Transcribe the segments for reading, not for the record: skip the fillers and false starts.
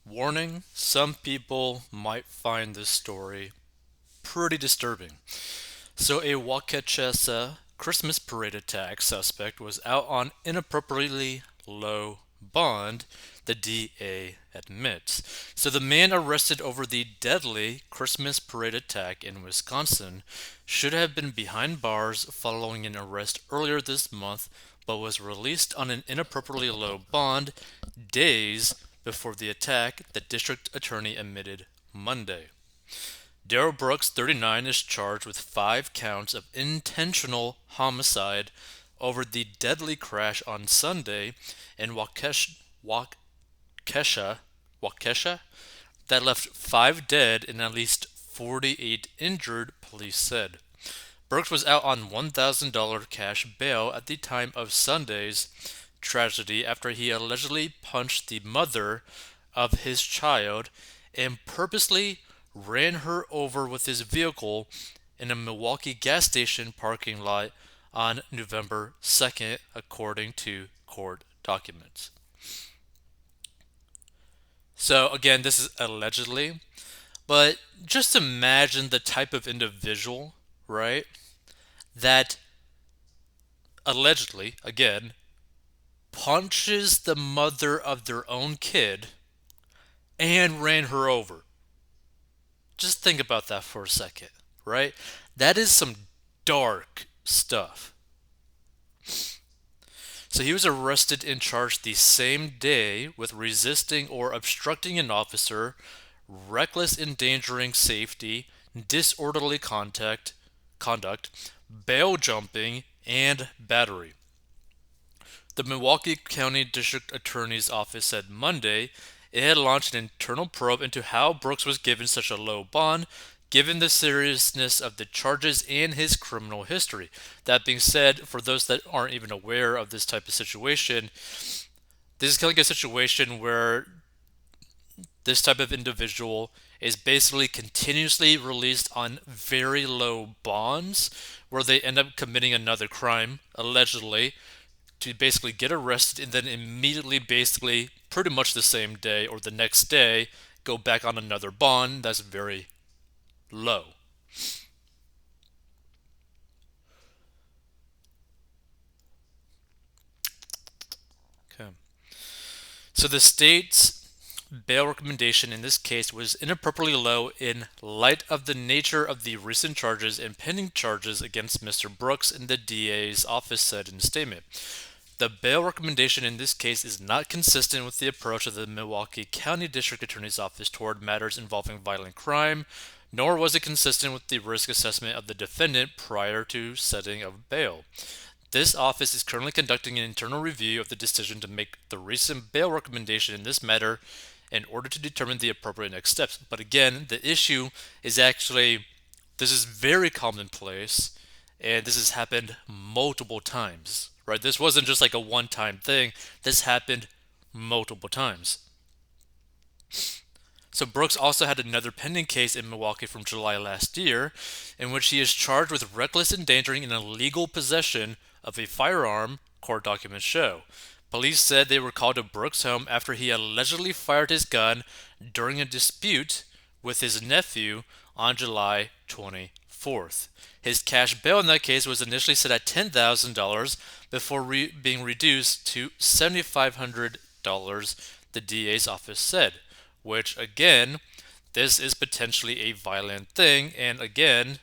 Warning, some people might find this story pretty disturbing. So, a Waukesha Christmas parade attack suspect was out on inappropriately low bond, the DA admits. So, the man arrested over the deadly Christmas parade attack in Wisconsin should have been behind bars following an arrest earlier this month, but was released on an inappropriately low bond days before the attack, the district attorney admitted Monday. Darrell Brooks, 39, is charged with 5 counts of intentional homicide over the deadly crash on Sunday in Waukesha, Waukesha that left 5 dead and at least 48 injured, police said. Brooks was out on $1,000 cash bail at the time of Sunday's tragedy after he allegedly punched the mother of his child and purposely ran her over with his vehicle in a Milwaukee gas station parking lot on November 2nd, according to court documents. So, again, this is allegedly, but just imagine the type of individual, right, that allegedly, again, punches the mother of their own kid and ran her over. Just think about that for a second, right? That is some dark stuff. So he was arrested and charged the same day with resisting or obstructing an officer, reckless endangering safety, disorderly conduct, bail jumping, and battery. The Milwaukee County District Attorney's Office said Monday it had launched an internal probe into how Brooks was given such a low bond, given the seriousness of the charges and his criminal history. That being said, for those that aren't even aware of this type of situation, this is kind of like a situation where this type of individual is basically continuously released on very low bonds where they end up committing another crime, allegedly, to basically get arrested and then immediately, basically, pretty much the same day or the next day, go back on another bond that's very low. Okay. So the state's bail recommendation in this case was inappropriately low in light of the nature of the recent charges and pending charges against Mr. Brooks, and the DA's office said in a statement. The bail recommendation in this case is not consistent with the approach of the Milwaukee County District Attorney's Office toward matters involving violent crime, nor was it consistent with the risk assessment of the defendant prior to setting of bail. This office is currently conducting an internal review of the decision to make the recent bail recommendation in this matter in order to determine the appropriate next steps. But again, the issue is actually this is very commonplace and this has happened multiple times, right? This wasn't just like a one time thing, this happened multiple times. So Brooks also had another pending case in Milwaukee from July last year, in which he is charged with reckless endangering and illegal possession of a firearm, court documents show. Police said they were called to Brooks' home after he allegedly fired his gun during a dispute with his nephew on July 24th. His cash bail in that case was initially set at $10,000 before being reduced to $7,500, the DA's office said, which again, this is potentially a violent thing. And again,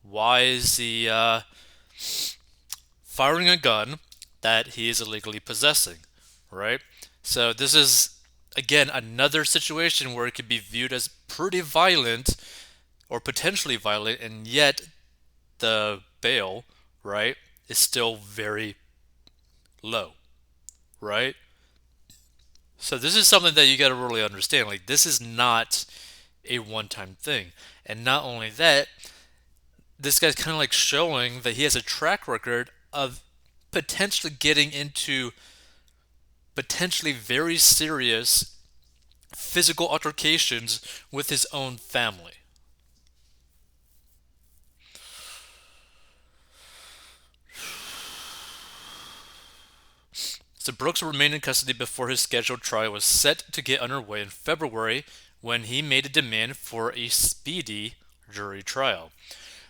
why is he firing a gun that he is illegally possessing, right? So this is again another situation where it could be viewed as pretty violent or potentially violent, and yet the bail, right, is still very low, right? So this is something that you got to really understand. Like, this is not a one-time thing. And not only that, this guy's kind of like showing that he has a track record of potentially getting into potentially very serious physical altercations with his own family. So So Brooks remained in custody before his scheduled trial was set to get underway in February when he made a demand for a speedy jury trial.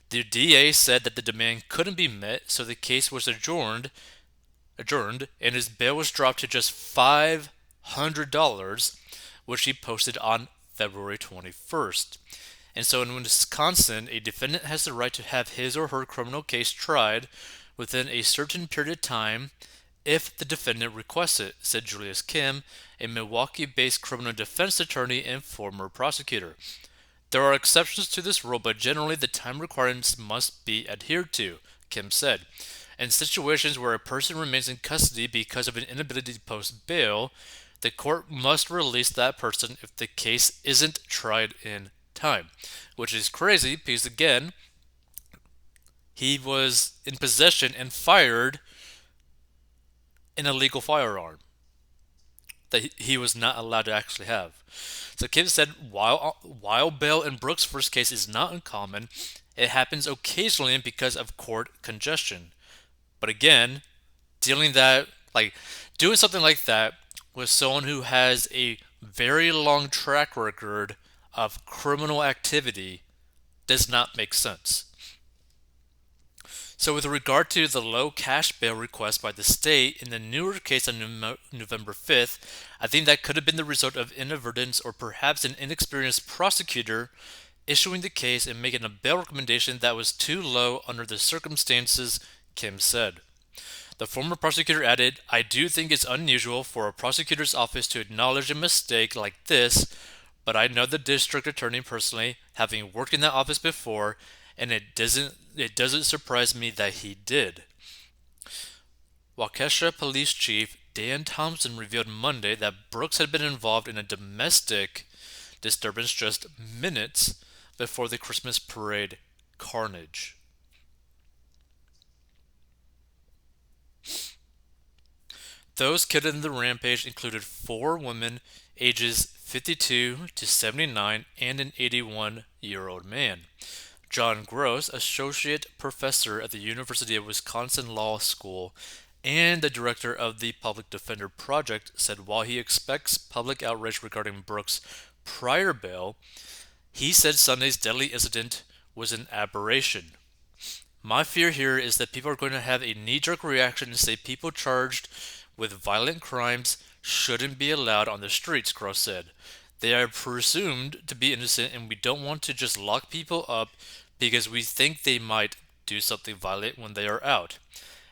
The DA said that the demand couldn't be met, so the case was adjourned, and his bail was dropped to just $500, which he posted on February 21st. And so in Wisconsin, a defendant has the right to have his or her criminal case tried within a certain period of time if the defendant requests it, said Julius Kim, a Milwaukee based criminal defense attorney and former prosecutor. There are exceptions to this rule, but generally the time requirements must be adhered to, Kim said. In situations where a person remains in custody because of an inability to post bail, the court must release that person if the case isn't tried in time. Which is crazy because, again, he was in possession and fired an illegal firearm that he was not allowed to actually have. So Kim said, while bail in Brooks' first case is not uncommon, it happens occasionally because of court congestion. But again, dealing that, like, doing something like that with someone who has a very long track record of criminal activity does not make sense. So with regard to the low cash bail request by the state in the newer case on November 5th, I think that could have been the result of inadvertence or perhaps an inexperienced prosecutor issuing the case and making a bail recommendation that was too low under the circumstances, Kim said. The former prosecutor added, I do think it's unusual for a prosecutor's office to acknowledge a mistake like this, but I know the district attorney personally, having worked in that office before, and it doesn't surprise me that he did. Waukesha Police Chief Dan Thompson revealed Monday that Brooks had been involved in a domestic disturbance just minutes before the Christmas parade carnage. Those killed in the rampage included 4 women ages 52 to 79 and an 81-year-old man. John Gross, associate professor at the University of Wisconsin Law School and the director of the Public Defender Project, said while he expects public outrage regarding Brooks' prior bail, he said Sunday's deadly incident was an aberration. My fear here is that people are going to have a knee-jerk reaction and say people charged with violent crimes shouldn't be allowed on the streets, Gross said. They are presumed to be innocent, and we don't want to just lock people up because we think they might do something violent when they are out.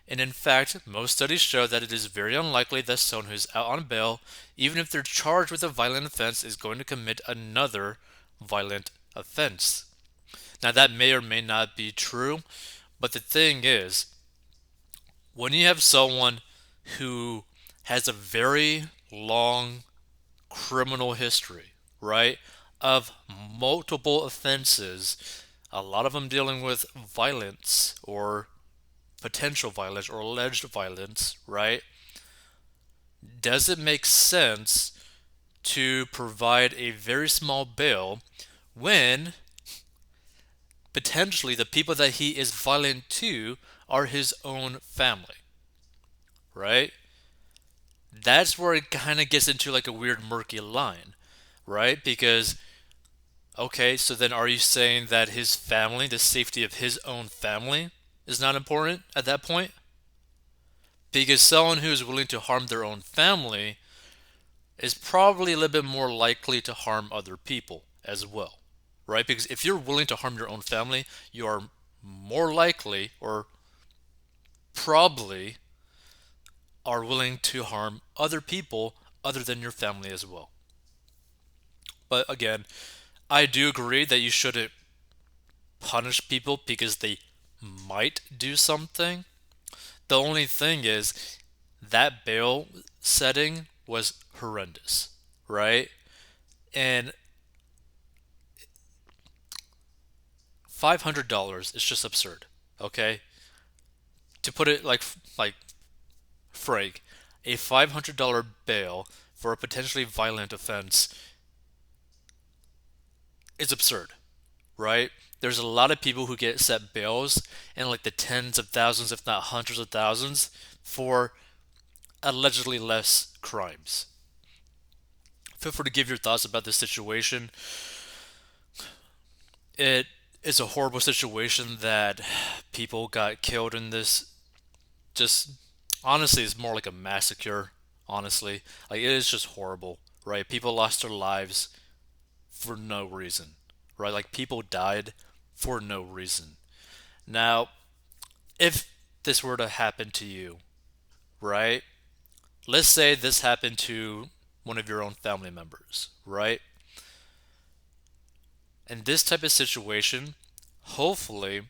And in fact, most studies show that it is very unlikely that someone who is out on bail, even if they're charged with a violent offense, is going to commit another violent offense. Now, that may or may not be true, but the thing is, when you have someone who has a very long criminal history, right, of multiple offenses, a lot of them dealing with violence or potential violence or alleged violence, right? Does it make sense to provide a very small bail when potentially the people that he is violent to are his own family, right? That's where it kind of gets into like a weird murky line, right? Because, okay, so then are you saying that his family, the safety of his own family, is not important at that point? Because someone who is willing to harm their own family is probably a little bit more likely to harm other people as well, right? Because if you're willing to harm your own family, you are more likely or probably are willing to harm other people other than your family as well. But again, I do agree that you shouldn't punish people because they might do something. The only thing is that bail setting was horrendous, right? And $500 is just absurd, okay? To put it like Frank, a $500 bail for a potentially violent offense is absurd, right? There's a lot of people who get set bails in like the tens of thousands, if not hundreds of thousands, for allegedly less crimes. Feel free to give your thoughts about this situation. It is a horrible situation that people got killed in this. Just honestly, it's more like a massacre. Honestly, like it is just horrible, right? People lost their lives for no reason, right? Like people died for no reason. Now, if this were to happen to you, right? Let's say this happened to one of your own family members, right? In this type of situation, hopefully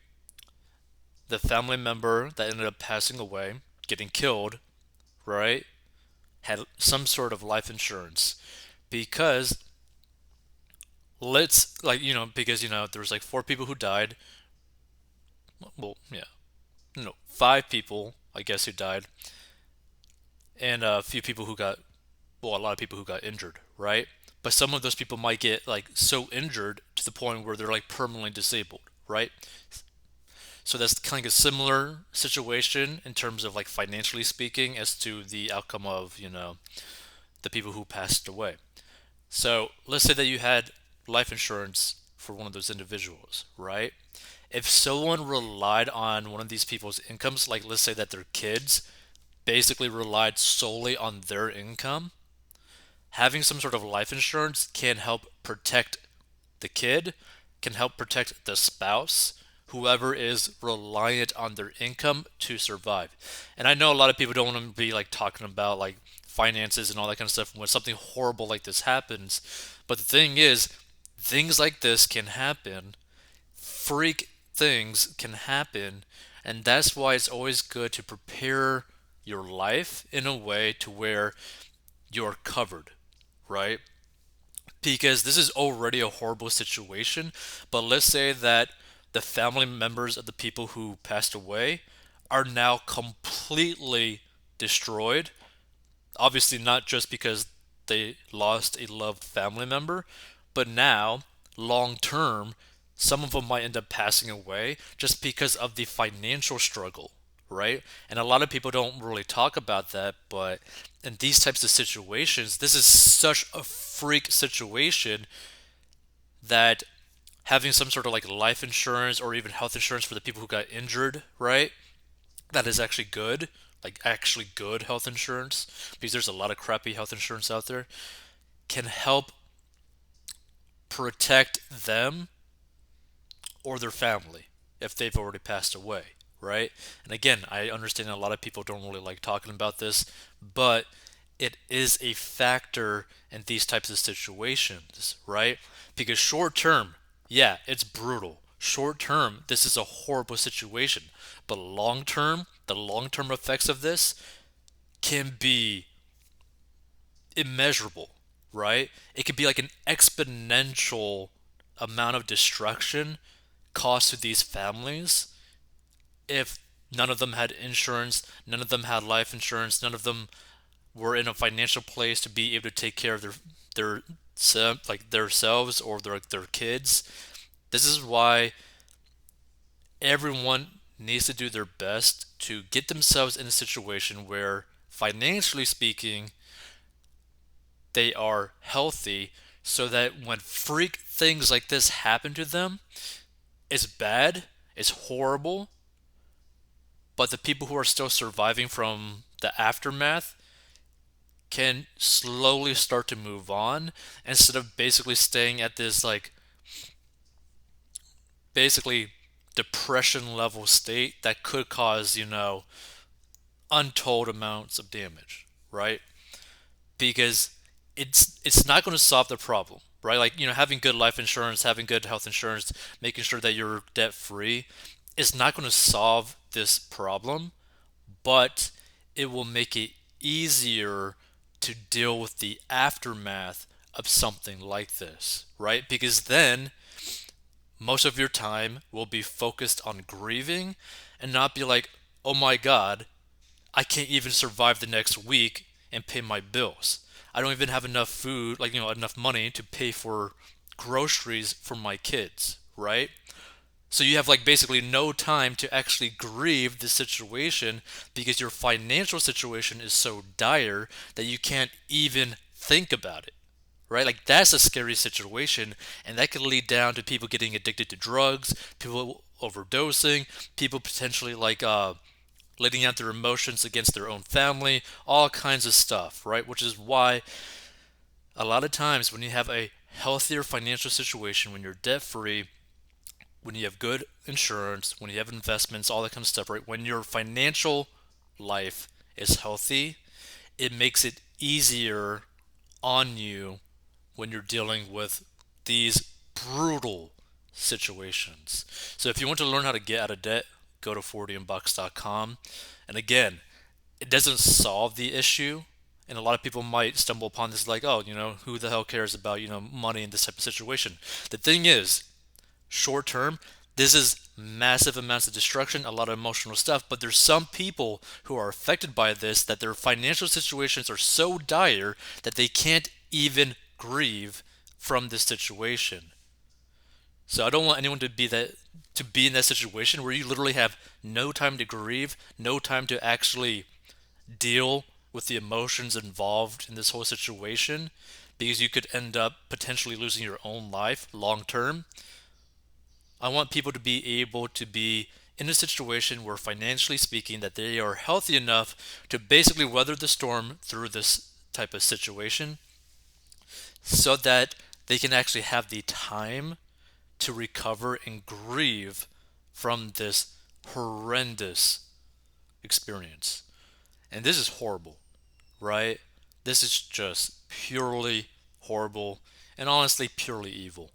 the family member that ended up passing away, getting killed, right, had some sort of life insurance. Because let's, like, because, there was like four people who died. Well, yeah, no, five people, I guess, who died, and a few people who got, well, a lot of people who got injured, right? But some of those people might get like so injured to the point where they're like permanently disabled, right? So that's kind of a similar situation in terms of like financially speaking as to the outcome of, the people who passed away. So let's say that you had life insurance for one of those individuals, right? If someone relied on one of these people's incomes, like let's say that their kids basically relied solely on their income, having some sort of life insurance can help protect the kid, can help protect the spouse, whoever is reliant on their income to survive. And I know a lot of people don't want to be like talking about like finances and all that kind of stuff when something horrible like this happens. But the thing is, things like this can happen. Freak things can happen. And that's why it's always good to prepare your life in a way to where you're covered, right? Because this is already a horrible situation. But let's say that the family members of the people who passed away are now completely destroyed. Obviously, not just because they lost a loved family member, but now, long term, some of them might end up passing away just because of the financial struggle, right? And a lot of people don't really talk about that, but in these types of situations, this is such a freak situation that having some sort of like life insurance or even health insurance for the people who got injured, right? That is actually good, like actually good health insurance, because there's a lot of crappy health insurance out there, can help protect them or their family if they've already passed away, right? And again, I understand a lot of people don't really like talking about this, but it is a factor in these types of situations, right? Because short term, yeah, it's brutal. Short term, this is a horrible situation. But long term, the long term effects of this can be immeasurable, right? It could be like an exponential amount of destruction caused to these families if none of them had insurance, none of them had life insurance, none of them were in a financial place to be able to take care of their like themselves or their kids. This is why everyone needs to do their best to get themselves in a situation where financially speaking they are healthy so that when freak things like this happen to them, it's bad, it's horrible, but the people who are still surviving from the aftermath can slowly start to move on instead of basically staying at this like basically depression level state that could cause, untold amounts of damage, right? Because it's not going to solve the problem, right? Like, having good life insurance, having good health insurance, making sure that you're debt free is not going to solve this problem, but it will make it easier to deal with the aftermath of something like this, right? Because then most of your time will be focused on grieving and not be like, oh my God, I can't even survive the next week and pay my bills. I don't even have enough food, like, enough money to pay for groceries for my kids, right? So you have like basically no time to actually grieve the situation because your financial situation is so dire that you can't even think about it. Right? Like that's a scary situation, and that could lead down to people getting addicted to drugs, people overdosing, people potentially like letting out their emotions against their own family, all kinds of stuff, right? Which is why a lot of times when you have a healthier financial situation, when you're debt free, when you have good insurance, when you have investments, all that kind of stuff, right? When your financial life is healthy, it makes it easier on you when you're dealing with these brutal situations. So if you want to learn how to get out of debt, go to 40bucks.com. And again, it doesn't solve the issue. And a lot of people might stumble upon this like, oh, who the hell cares about, money in this type of situation? The thing is, short term, this is massive amounts of destruction, a lot of emotional stuff, but there's some people who are affected by this that their financial situations are so dire that they can't even grieve from this situation. So I don't want anyone to be in that situation where you literally have no time to grieve, no time to actually deal with the emotions involved in this whole situation because you could end up potentially losing your own life long term. I want people to be able to be in a situation where financially speaking that they are healthy enough to basically weather the storm through this type of situation so that they can actually have the time to recover and grieve from this horrendous experience. And this is horrible, right? This is just purely horrible and honestly purely evil.